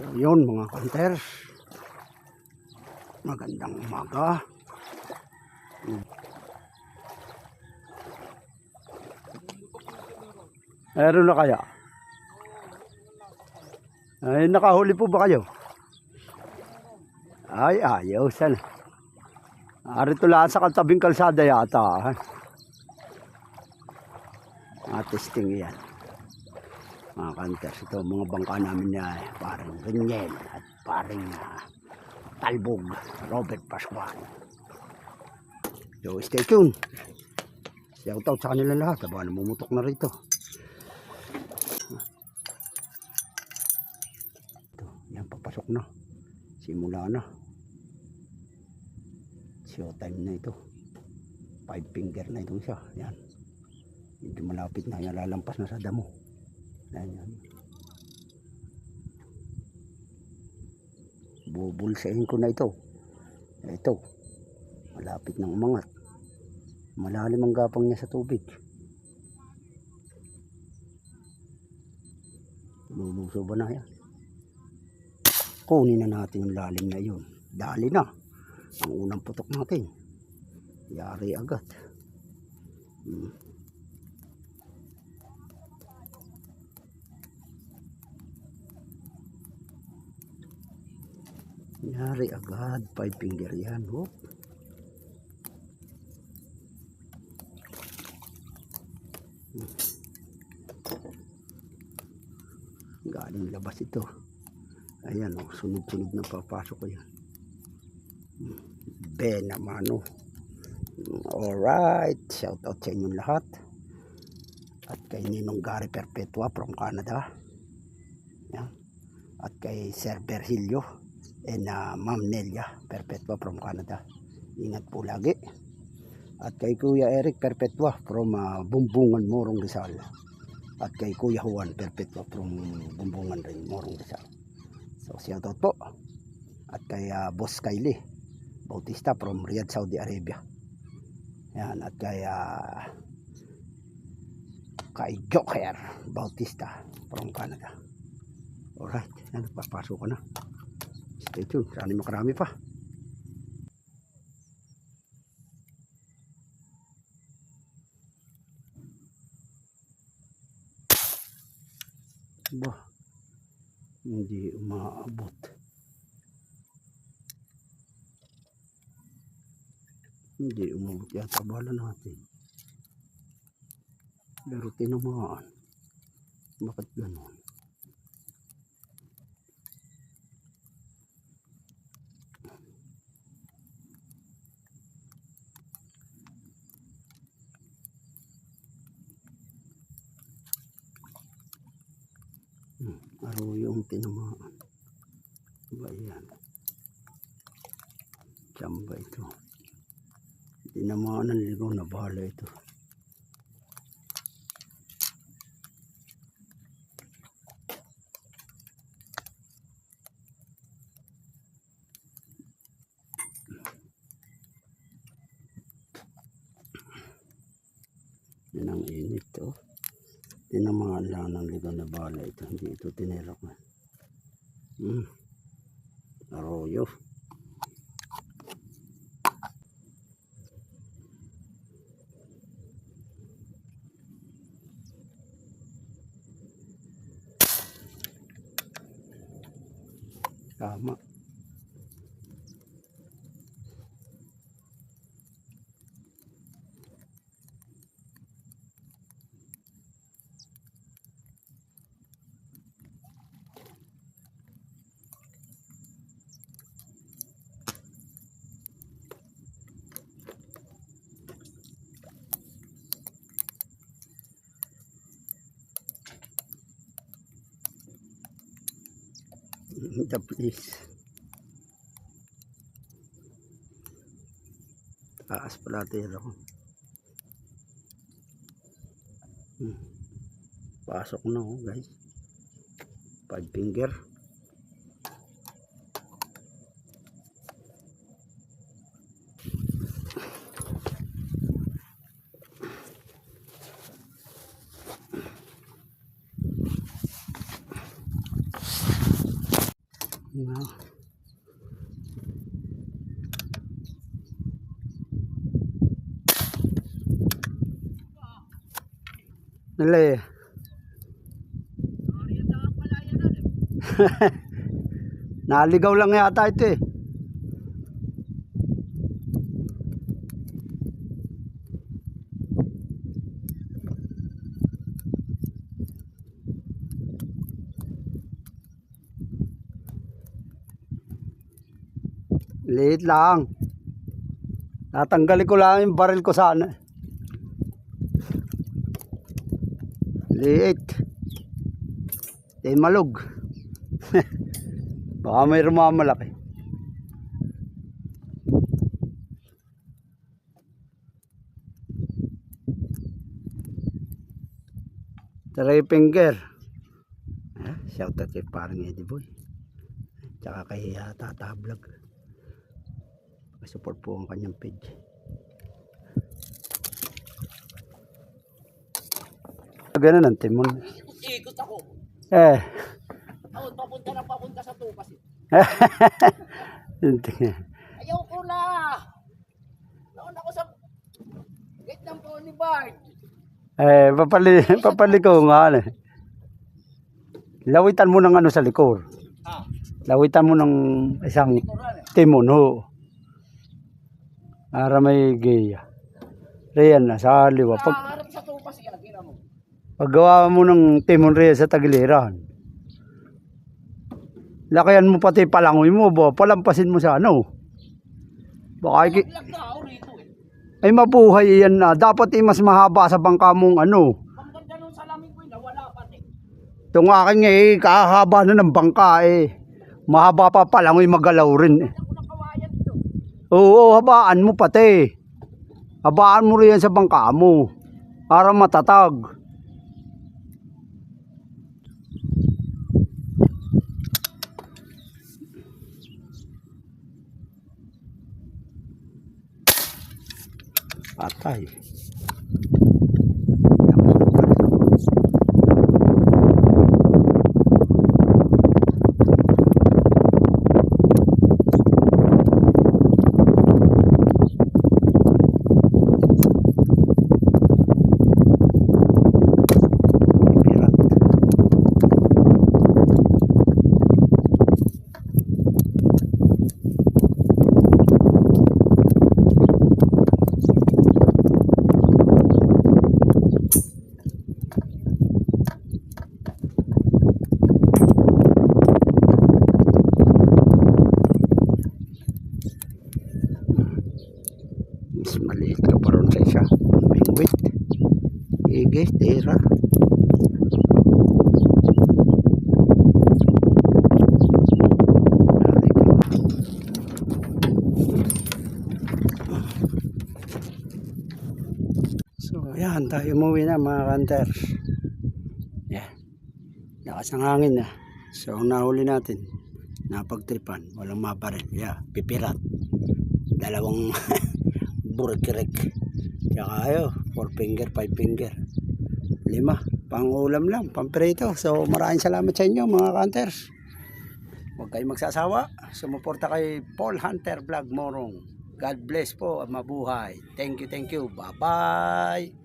So yun mga hunters, magandang umaga. Meron na kaya? Ay, nakahuli po ba kayo? Ay, ayaw sana. Arito lang sa katabing kalsada yata. Testing yan. Mga hunters, ito mga bangka namin na parang ganyan at parang talbog, Robert Pascual. So stay tuned. Shout out sa kanila lahat. Aba, namumutok na rito. Ito, yan, papasok na. Simula na. Show time na ito. 5 finger na itong siya. Yan. Medyo malapit na. Yan, lalampas na sa damo. Yan, yan. Bubulsahin ko na ito. Ito. Malapit ng umangat. Malalim ang gapang niya sa tubig. Luluso ba na yan? Kunin na natin yung lalim na yun. Dali na. Ang unang putok natin. Yari agad. Yari agad. 5 finger yan. Oh. Galing labas ito. Ayan o, sunod-sunod na papasok ko yan. Benamano. Alright, shout out sa inyong lahat. At kay Ninong Gary Perpetua from Canada. Yan. At kay Sir Berhilio and Ma'am Nelia Perpetua from Canada. Ingat po lagi. At kay Kuya Eric Perpetua from Bumbungan, Morong Rizal. At kay Kuya Juan Perpetua from Bumbungan rin, Morong Rizal. So shout out po. At kay Boss Kylie Bautista from Riyadh, Saudi Arabia. Yan. At kay Joker Bautista from Canada. Alright, yan, papasok ko na. Stay tuned, sana makarami pa. Bah, hindi umaabot. Hindi umabot yata, bala natin. Pero tinamaan. Bakit gano'n? Aruyong tinamaan. Ba yan? Tsamba ito. Tinamaan ng ligaw na bala ito. Yan ang init to. Tinamaan lang ng ligaw na bala ito. Hindi ito tinirok na. Arroyo. Tama. The place. Taas pala tira ko. Pasok na oh guys. 5 finger. No. Nalay. Naligaw lang yata ito eh. Liit lang. Natanggalin ko lang yung baril ko sana. Liit. Malug. Baka may rumamalaki. Three finger. Shout out kay parang Eddie Boy. Tsaka kay Tata Vlog. Support po ang kanyang page. Ganun ang timon. Ikot ako. Ako, papunta sa tupas. Ayaw ko na. Naon ako sa gate ng Pony Bard. papaliko nga. Lawitan mo ng ano sa likor. Lawitan mo ng isang timon ho. Para may gaya. Riyan na sa liwa. Harap sa tupas yan, tira mo. Paggawa mo ng timon riyan sa tagiliran. Lakayan mo pati palangoy mo, palampasin mo sa ano. Baka ay mabuhay yan na. Dapat mas mahaba sa bangka mong ano. Ang ganda nun sa lamig ko, nawala pati. Itong aking kahaba na ng bangka mahaba pa palangoy magalaw rin Oo, habaan mo pati. Habaan mo rin sa bangka mo. Para matatag. Patay. Mas maliit ka pa ron sa isa. Bingwit. Ige, tira. So, ayan. Tayo umuwi na mga hunters. Yan. Lakas ng hangin na. So, ang nahuli natin, napagtripan. Walang mabaril. Yeah, pipirat. Dalawang burkirek. Tsaka 4 finger, 5 finger. 5. Pang-ulam lang, pang-prito. So maraming salamat sa inyo mga hunters. Huwag kayong magsasawa. Sumuporta kay Paul Hunter Vlog Morong. God bless po at mabuhay. Thank you, thank you. Bye-bye.